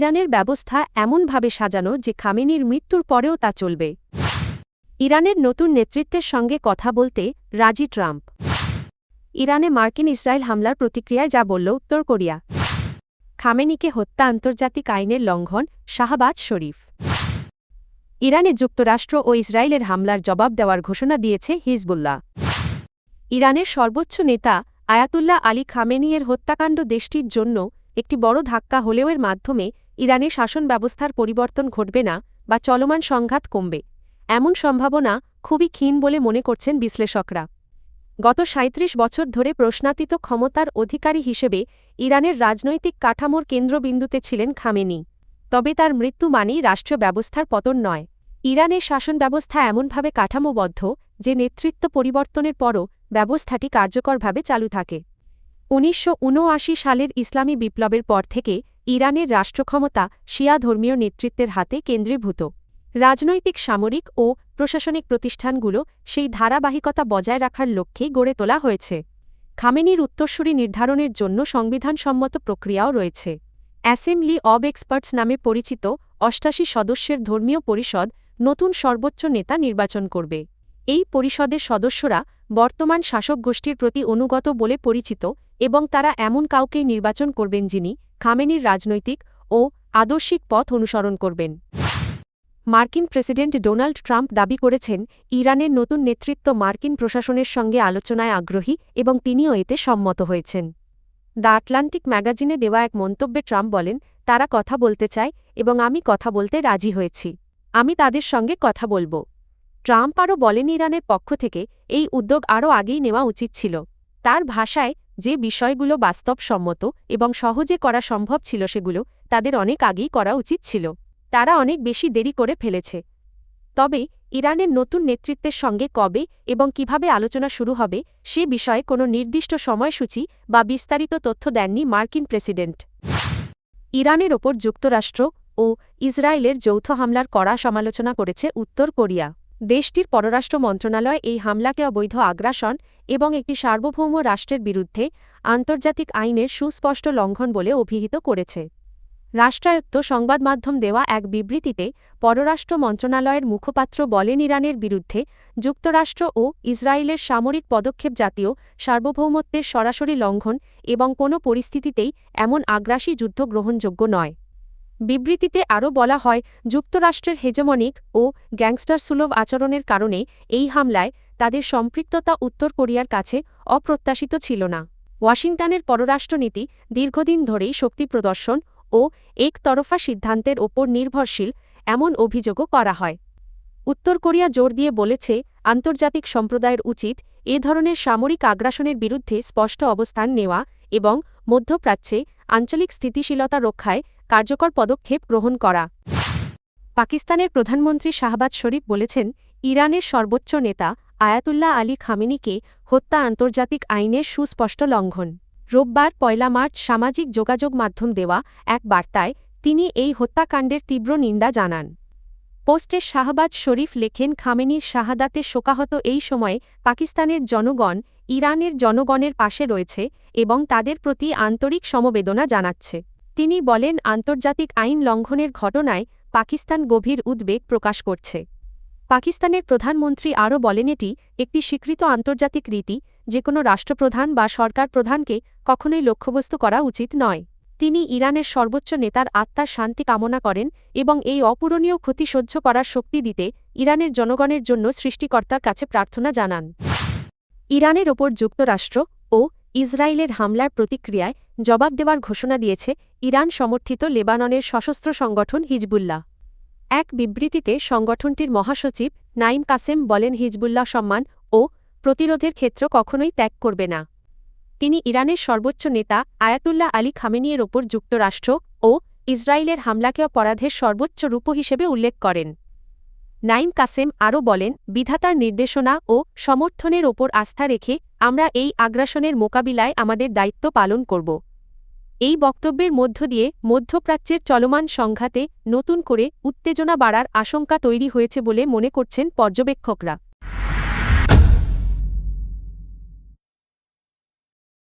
ইরানের ব্যবস্থা এমনভাবে সাজানো যে খামেনির মৃত্যুর পরেও তা চলবে। ইরানের নতুন নেতৃত্বের সঙ্গে কথা বলতে রাজি ট্রাম্প। ইরানে মার্কিন ইসরায়েল হামলার প্রতিক্রিয়ায় যা বলল উত্তর কোরিয়া। খামেনিকে হত্যা আন্তর্জাতিক আইনের লঙ্ঘন, শাহবাজ শরীফ। ইরানে যুক্তরাষ্ট্র ও ইসরায়েলের হামলার জবাব দেওয়ার ঘোষণা দিয়েছে হিজবুল্লাহ। ইরানের সর্বোচ্চ নেতা আয়াতুল্লাহ আলী খামেনির হত্যাকাণ্ড দেশটির জন্য একটি বড় ধাক্কা হলেও এর মাধ্যমে ইরানে শাসন ব্যবস্থার পরিবর্তন ঘটবে না বা চলমান সংঘাত কমবে, এমন সম্ভাবনা খুবই ক্ষীণ বলে মনে করছেন বিশ্লেষকরা। গত ৩৭ বছর ধরে প্রশ্নাতীত ক্ষমতার অধিকারী হিসেবে ইরানের রাজনৈতিক কাঠামোর কেন্দ্রবিন্দুতে ছিলেন খামেনি। তবে তার মৃত্যু মানেই রাষ্ট্রীয় ব্যবস্থার পতন নয়। ইরানের শাসন ব্যবস্থা এমনভাবে কাঠামোবদ্ধ যে নেতৃত্ব পরিবর্তনের পরও ব্যবস্থাটি কার্যকরভাবে চালু থাকে। ১৯৭৯ সালের ইসলামী বিপ্লবের পর থেকে ইরানের রাষ্ট্রক্ষমতা শিয়া ধর্মীয় নেতৃত্বের হাতে কেন্দ্রীভূত। রাজনৈতিক, সামরিক ও প্রশাসনিক প্রতিষ্ঠানগুলো সেই ধারাবাহিকতা বজায় রাখার লক্ষ্যেই গড়ে তোলা হয়েছে। খামেনির উত্তরসূরি নির্ধারণের জন্য সংবিধানসম্মত প্রক্রিয়াও রয়েছে। অ্যাসেম্বলি অব এক্সপার্টস নামে পরিচিত ৮৮ সদস্যের ধর্মীয় পরিষদ নতুন সর্বোচ্চ নেতা নির্বাচন করবে। এই পরিষদের সদস্যরা বর্তমান শাসক গোষ্ঠীর প্রতি অনুগত বলে পরিচিত এবং তারা এমন কাউকেই নির্বাচন করবেন যিনি খামেনির রাজনৈতিক ও আদর্শিক পথ অনুসরণ করবেন। মার্কিন প্রেসিডেন্ট ডোনাল্ড ট্রাম্প দাবি করেছেন, ইরানের নতুন নেতৃত্ব মার্কিন প্রশাসনের সঙ্গে আলোচনায় আগ্রহী এবং তিনিও এতে সম্মত হয়েছেন। দ্য আটলান্টিক ম্যাগাজিনে দেওয়া এক মন্তব্যে ট্রাম্প বলেন, তারা কথা বলতে চায় এবং আমি কথা বলতে রাজি হয়েছি। আমি তাদের সঙ্গে কথা বলব। ট্রাম্প আরও বলেন, ইরানের পক্ষ থেকে এই উদ্যোগ আরও আগেই নেওয়া উচিত ছিল। তার ভাষায়, যে বিষয়গুলো বাস্তবসম্মত এবং সহজে করা সম্ভব ছিল সেগুলো তাদের অনেক আগেই করা উচিত ছিল। তারা অনেক বেশি দেরি করে ফেলেছে। তবে ইরানের নতুন নেতৃত্বের সঙ্গে কবে এবং কিভাবে আলোচনা শুরু হবে সে বিষয়ে কোনো নির্দিষ্ট সময়সূচি বা বিস্তারিত তথ্য দেননি মার্কিন প্রেসিডেন্ট। ইরানের ওপর যুক্তরাষ্ট্র ও ইসরায়েলের যৌথ হামলার কড়া সমালোচনা করেছে উত্তর কোরিয়া। দেশটির পররাষ্ট্র মন্ত্রণালয় এই হামলাকে অবৈধ আগ্রাসন এবং একটি সার্বভৌম রাষ্ট্রের বিরুদ্ধে আন্তর্জাতিক আইনের সুস্পষ্ট লঙ্ঘন বলে অভিহিত করেছে। রাষ্ট্রায়ত্ত সংবাদ মাধ্যম দেওয়া এক বিবৃতিতে পররাষ্ট্র মন্ত্রণালয়ের মুখপাত্র বলেন, ইরানের বিরুদ্ধে যুক্তরাষ্ট্র ও ইসরায়েলের সামরিক পদক্ষেপ জাতীয় সার্বভৌমত্বের সরাসরি লঙ্ঘন এবং কোনো পরিস্থিতিতেই এমন আগ্রাসী যুদ্ধ গ্রহণযোগ্য নয়। বিবৃতিতে আরও বলা হয়, যুক্তরাষ্ট্রের হেজমনিক ও গ্যাংস্টারসুলভ আচরণের কারণে এই হামলায় তাদের সম্পৃক্ততা উত্তর কোরিয়ার কাছে অপ্রত্যাশিত ছিল না। ওয়াশিংটনের পররাষ্ট্রনীতি দীর্ঘদিন ধরেই শক্তি প্রদর্শন ও একতরফা সিদ্ধান্তের ওপর নির্ভরশীল, এমন অভিযোগও করা হয়। উত্তর কোরিয়া জোর দিয়ে বলেছে, আন্তর্জাতিক সম্প্রদায়ের উচিত এ ধরনের সামরিক আগ্রাসনের বিরুদ্ধে স্পষ্ট অবস্থান নেওয়া এবং মধ্যপ্রাচ্যে আঞ্চলিক স্থিতিশীলতা রক্ষায় কার্যকর পদক্ষেপ গ্রহণ করা। পাকিস্তানের প্রধানমন্ত্রী শাহবাজ শরীফ বলেছেন, ইরানের সর্বোচ্চ নেতা আয়াতুল্লাহ আলী খামেনিকে হত্যা আন্তর্জাতিক আইনের সুস্পষ্ট লঙ্ঘন। রোববার ১ মার্চ সামাজিক যোগাযোগ মাধ্যম দেওয়া এক বার্তায় তিনি এই হত্যাকাণ্ডের তীব্র নিন্দা জানান। পোস্টে শাহবাজ শরীফ লেখেন, খামেনির শাহাদাতে শোকাহত এই সময়ে পাকিস্তানের জনগণ ইরানের জনগণের পাশে রয়েছে এবং তাদের প্রতি আন্তরিক সমবেদনা জানাচ্ছে। তিনি বলেন, আন্তর্জাতিক আইন লঙ্ঘনের ঘটনায় পাকিস্তান গভীর উদ্বেগ প্রকাশ করছে। পাকিস্তানের প্রধানমন্ত্রী আরও বলেন, এটি একটি স্বীকৃত আন্তর্জাতিক রীতি, যে কোনো রাষ্ট্রপ্রধান বা সরকার প্রধানকে কখনোই লক্ষ্যবস্তু করা উচিত নয়। তিনি ইরানের সর্বোচ্চ নেতার আত্মার শান্তি কামনা করেন এবং এই অপূরণীয় ক্ষতি সহ্য করার শক্তি দিতে ইরানের জনগণের জন্য সৃষ্টিকর্তার কাছে প্রার্থনা জানান। ইরানের ওপর যুক্তরাষ্ট্র ও ইসরায়েলের হামলার প্রতিক্রিয়ায় জবাব দেওয়ার ঘোষণা দিয়েছে ইরান সমর্থিত লেবাননের সশস্ত্র সংগঠন হিজবুল্লাহ। এক বিবৃতিতে সংগঠনটির মহাসচিব নাইম কাসেম বলেন, হিজবুল্লাহ সম্মান ও প্রতিরোধের ক্ষেত্র কখনোই ত্যাগ করবে না। তিনি ইরানের সর্বোচ্চ নেতা আয়াতুল্লাহ আলী খামেনির ওপর যুক্তরাষ্ট্র ও ইসরায়েলের হামলাকে অপরাধের সর্বোচ্চ রূপ হিসেবে উল্লেখ করেন। নাইম কাসেম আরও বলেন, বিধাতার নির্দেশনা ও সমর্থনের ওপর আস্থা রেখে আমরা এই আগ্রাসনের মোকাবিলায় আমাদের দায়িত্ব পালন করব। এই বক্তব্যের মধ্য দিয়ে মধ্যপ্রাচ্যের চলমান সংঘাতে নতুন করে উত্তেজনা বাড়ার আশঙ্কা তৈরি হয়েছে বলে মনে করছেন পর্যবেক্ষকরা।